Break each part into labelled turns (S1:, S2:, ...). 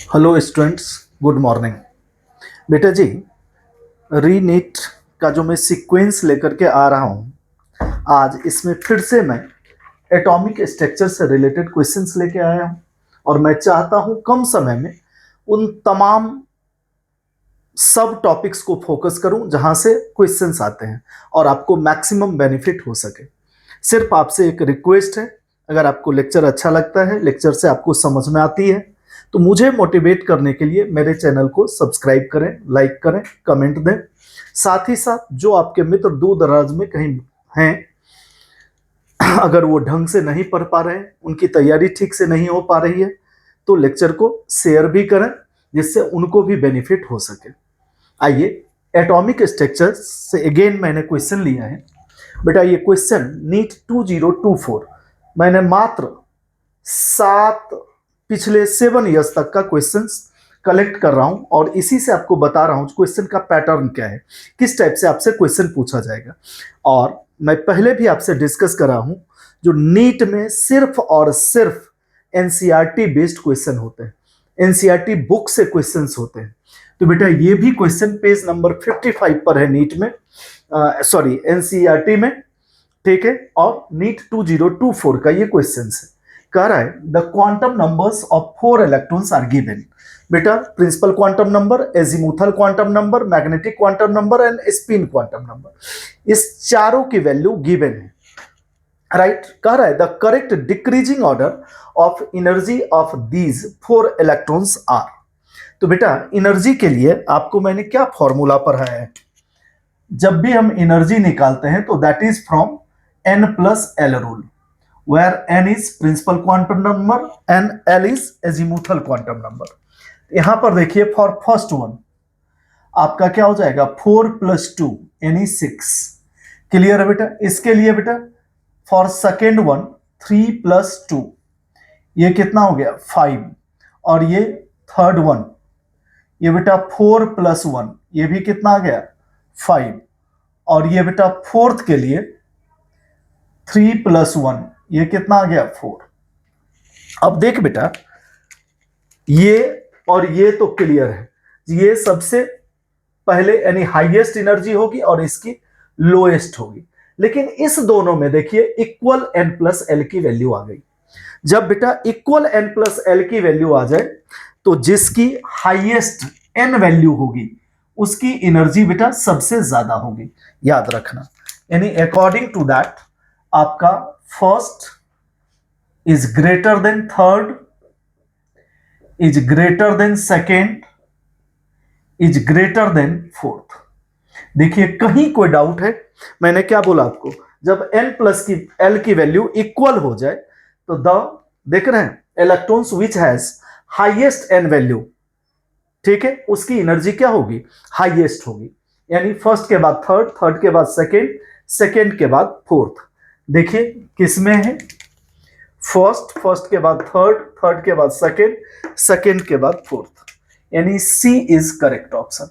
S1: Hello students, good morning. बेटा जी, रीनीट का जो मैं सीक्वेंस लेकर के आ रहा हूँ आज, इसमें फिर से मैं एटॉमिक स्ट्रक्चर से रिलेटेड क्वेश्चंस लेके आया हूँ और मैं चाहता हूँ कम समय में उन तमाम सब टॉपिक्स को फोकस करूं जहां से क्वेश्चंस आते हैं और आपको मैक्सिमम बेनिफिट हो सके। सिर्फ आपसे एक रिक्वेस्ट है, अगर आपको लेक्चर अच्छा लगता है, लेक्चर से आपको समझ में आती है, तो मुझे मोटिवेट करने के लिए मेरे चैनल को सब्सक्राइब करें, लाइक करें, कमेंट दें। साथ ही साथ जो आपके मित्र दूर दराज में कहीं हैं, अगर वो ढंग से नहीं पढ़ पा रहे हैं, उनकी तैयारी ठीक से नहीं हो पा रही है, तो लेक्चर को शेयर भी करें जिससे उनको भी बेनिफिट हो सके। आइए, एटॉमिक स्ट्रक्चर से अगेन मैंने क्वेश्चन लिया है। बेटा ये क्वेश्चन नीट 2024 मैंने मात्र 7 पिछले 7 ईयर्स तक का क्वेश्चंस कलेक्ट कर रहा हूं और इसी से आपको बता रहा हूं क्वेश्चन का पैटर्न क्या है, किस टाइप से आपसे क्वेश्चन पूछा जाएगा। और मैं पहले भी आपसे डिस्कस कर रहा हूं, जो नीट में सिर्फ और सिर्फ एनसीईआरटी बेस्ड क्वेश्चन होते हैं, एनसीईआरटी बुक से क्वेश्चंस होते हैं। तो बेटा ये भी क्वेश्चन पेज नंबर 55 पर है नीट में, सॉरी एनसीईआरटी में, ठीक है। और नीट 2024 का ये क्वेश्चन है, कह रहा है the quantum numbers of 4 electrons are given. बेटा principal quantum number, azimuthal quantum number, magnetic quantum number and spin quantum number, इस चारों की वैल्यू गिवन है, राइट। कह रहा है the correct decreasing order of energy of these 4 electrons are. तो बेटा एनर्जी के लिए आपको मैंने क्या फॉर्मूला पढ़ाया है, जब भी हम एनर्जी निकालते हैं तो that is from n+l rule, where n is principal quantum number and l is azimuthal quantum number. यहां पर देखिए फॉर फर्स्ट वन आपका क्या हो जाएगा, 4 + 2 यानी 6। क्लियर है बेटा। इसके लिए बेटा फॉर सेकेंड वन 3 + 2, ये कितना हो गया 5। और ये थर्ड वन, ये बेटा 4 + 1, ये भी कितना आ गया 5। और ये बेटा फोर्थ के लिए 3 + 1, ये कितना आ गया 4। अब देख बेटा, ये और ये तो क्लियर है, ये सबसे पहले यानी हाईएस्ट एनर्जी होगी और इसकी लोएस्ट होगी। लेकिन इस दोनों में देखिए इक्वल n+l की वैल्यू आ गई। जब बेटा इक्वल n+l की वैल्यू आ जाए तो जिसकी हाईएस्ट n वैल्यू होगी उसकी एनर्जी बेटा सबसे ज्यादा होगी, याद रखना। यानी अकॉर्डिंग टू दैट आपका first is greater than third, is greater than second, is greater than fourth. देखिए कहीं कोई डाउट है, मैंने क्या बोला आपको, जब n+l की वैल्यू इक्वल हो जाए तो देख रहे हैं electrons which has highest n value, ठीक है, उसकी एनर्जी क्या होगी, हाईएस्ट होगी। यानी फर्स्ट के बाद थर्ड, थर्ड के बाद सेकेंड, सेकेंड के बाद फोर्थ। देखिए किसमें है, फर्स्ट, फर्स्ट के बाद थर्ड, थर्ड के बाद सेकेंड, सेकेंड के बाद फोर्थ। यानी सी इज करेक्ट ऑप्शन।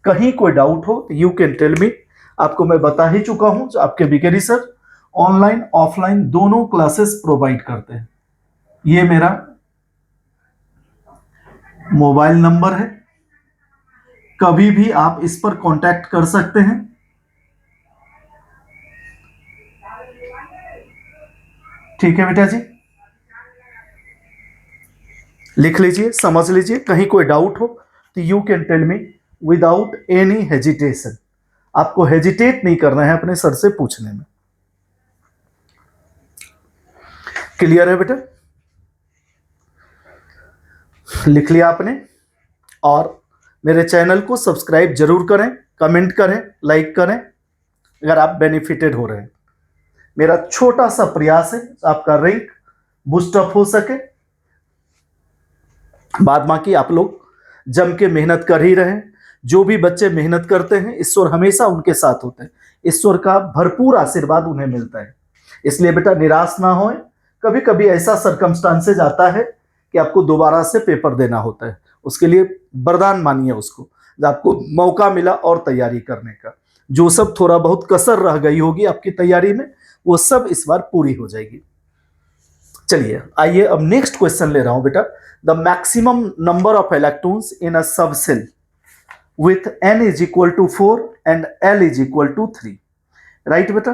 S1: कहीं कोई डाउट हो यू कैन टेल मी। आपको मैं बता ही चुका हूं, जो आपके बिकेरी सर ऑनलाइन ऑफलाइन दोनों क्लासेस प्रोवाइड करते हैं। ये मेरा मोबाइल नंबर है, कभी भी आप इस पर कांटेक्ट कर सकते हैं। ठीक है बेटा जी, लिख लीजिए, समझ लीजिए। कहीं कोई डाउट हो तो you can tell me without any hesitation. आपको हेजिटेट नहीं करना है अपने सर से पूछने में। क्लियर है बेटा, लिख लिया आपने। और मेरे चैनल को सब्सक्राइब जरूर करें, कमेंट करें, लाइक करें अगर आप बेनिफिटेड हो रहे हैं। मेरा छोटा सा प्रयास है आपका रैंक बूस्टअप हो सके। बाद बाकी आप लोग जम के मेहनत कर ही रहे। जो भी बच्चे मेहनत करते हैं ईश्वर हमेशा उनके साथ होते हैं, ईश्वर का भरपूर आशीर्वाद उन्हें मिलता है। इसलिए बेटा निराश ना होए। कभी कभी ऐसा सर्कमस्टांसेज आता है कि आपको दोबारा से पेपर देना होता है, उसके लिए वरदान मानिए उसको, जब आपको मौका मिला और तैयारी करने का। जो सब थोड़ा बहुत कसर रह गई होगी आपकी तैयारी में, वो सब इस बार पूरी हो जाएगी। चलिए आइए अब नेक्स्ट क्वेश्चन ले रहा हूं बेटा। The maximum number of electrons in a subshell with n is equal to 4 and l is equal to 3, right बेटा।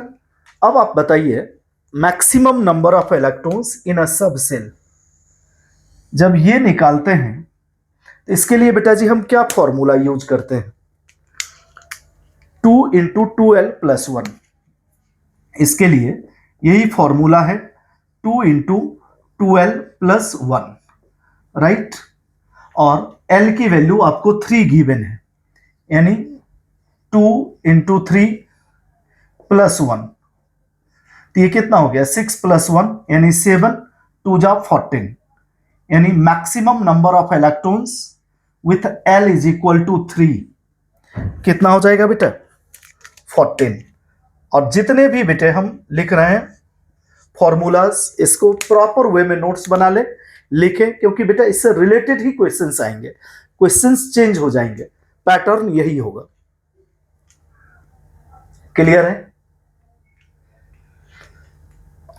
S1: अब आप बताइए maximum number of electrons in a subshell जब ये निकालते हैं तो इसके लिए बेटा जी हम क्या फॉर्मूला यूज करते हैं, 2 इंटू 2l प्लस 1। इसके लिए यही फॉर्मूला है 2 इंटू 2l प्लस 1, राइट। और l की वैल्यू आपको 3 गिवन है, यानी 2 इंटू 3 प्लस 1, तो ये कितना हो गया 6 प्लस 1 यानी 7, 2 जा 14, यानी maximum number of electrons with l is equal to 3 कितना हो जाएगा बेटा 14। और जितने भी बेटे हम लिख रहे हैं फॉर्मूलाज, इसको प्रॉपर वे में नोट्स बना ले, लिखें, क्योंकि बेटा इससे रिलेटेड ही क्वेश्चंस आएंगे, क्वेश्चंस चेंज हो जाएंगे, पैटर्न यही होगा। क्लियर है?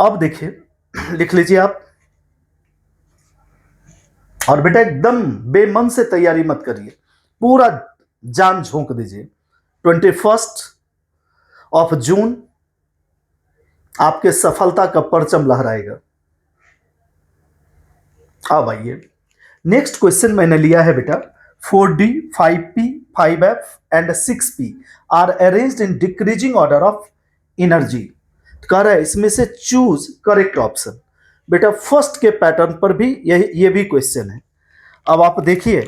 S1: अब देखिए लिख लीजिए आप, और बेटा एकदम बेमन से तैयारी मत करिए, पूरा जान झोंक दीजिए। 21 ऑफ जून आपके सफलता का परचम लहराएगा। अब आइए नेक्स्ट क्वेश्चन मैंने लिया है बेटा, 4D, 5P, 5F and 6P are arranged in decreasing order of energy. कह रहा है इसमें से चूज करेक्ट ऑप्शन। बेटा फर्स्ट के पैटर्न पर भी ये भी क्वेश्चन है। अब आप देखिए,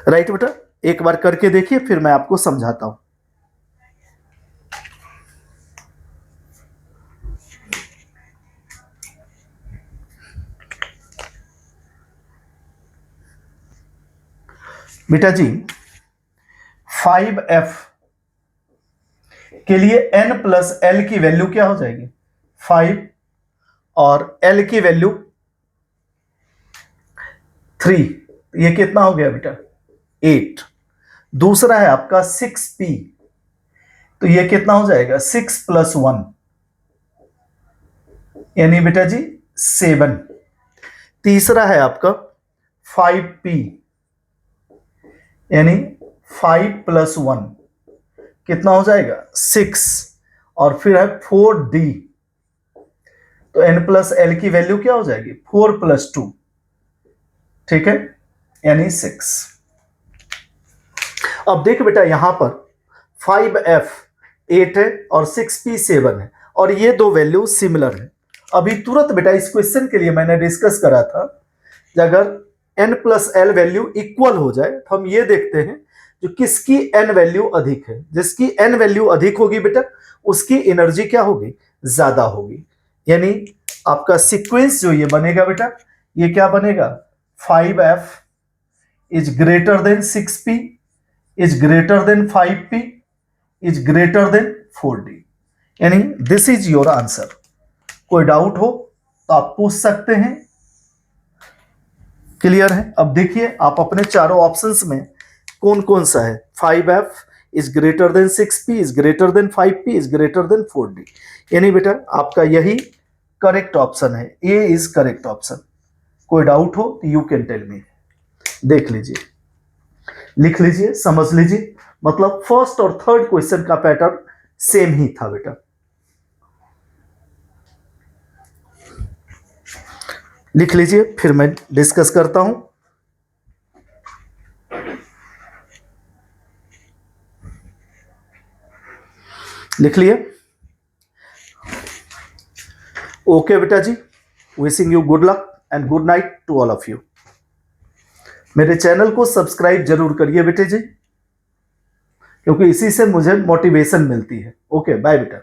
S1: राइट बेटा, एक बार करके देखिए फिर मैं आपको समझाता हूं। बेटा जी 5F के लिए n प्लस l की वैल्यू क्या हो जाएगी 5 और l की वैल्यू 3, ये कितना हो गया बेटा 8। दूसरा है आपका 6P, तो ये कितना हो जाएगा 6 प्लस 1 यानी बेटा जी 7। तीसरा है आपका 5P यानी 5 प्लस 1 कितना हो जाएगा 6, और फिर है 4D, तो n प्लस l की वैल्यू क्या हो जाएगी 4 प्लस 2, ठीक है, यानी 6। अब देख बेटा यहां पर 5F 8 है और 6P 7 है, और ये दो वैल्यू सिमिलर है। अभी तुरंत बेटा इस क्वेश्चन के लिए मैंने डिस्कस करा था, अगर n plus l value equal हो जाए तो हम ये देखते हैं जो किसकी n वैल्यू अधिक है। जिसकी n वैल्यू अधिक होगी बेटा उसकी एनर्जी क्या होगी ज्यादा होगी, यानी आपका सीक्वेंस जो ये बनेगा बेटा ये क्या बनेगा 5F is greater than 6P is greater than 5P is greater than 4D, यानी दिस इज योर आंसर। कोई डाउट हो तो आप पूछ सकते हैं। क्लियर है? अब देखिए आप अपने चारों ऑप्शंस में कौन कौन सा है, 5F is greater than 6P is greater than 5P is greater than 4D, यानी बेटा आपका यही करेक्ट ऑप्शन है, ए इज करेक्ट ऑप्शन। कोई डाउट हो तो यू कैन टेल मी। देख लीजिए, लिख लीजिए, समझ लीजिए, मतलब फर्स्ट और थर्ड क्वेश्चन का पैटर्न सेम ही था बेटा। लिख लीजिए फिर मैं डिस्कस करता हूं। लिख लिए? ओके बेटा जी, wishing you good luck and good night to all of you. मेरे चैनल को सब्सक्राइब जरूर करिए बेटे जी, क्योंकि इसी से मुझे मोटिवेशन मिलती है। ओके बाय बेटा।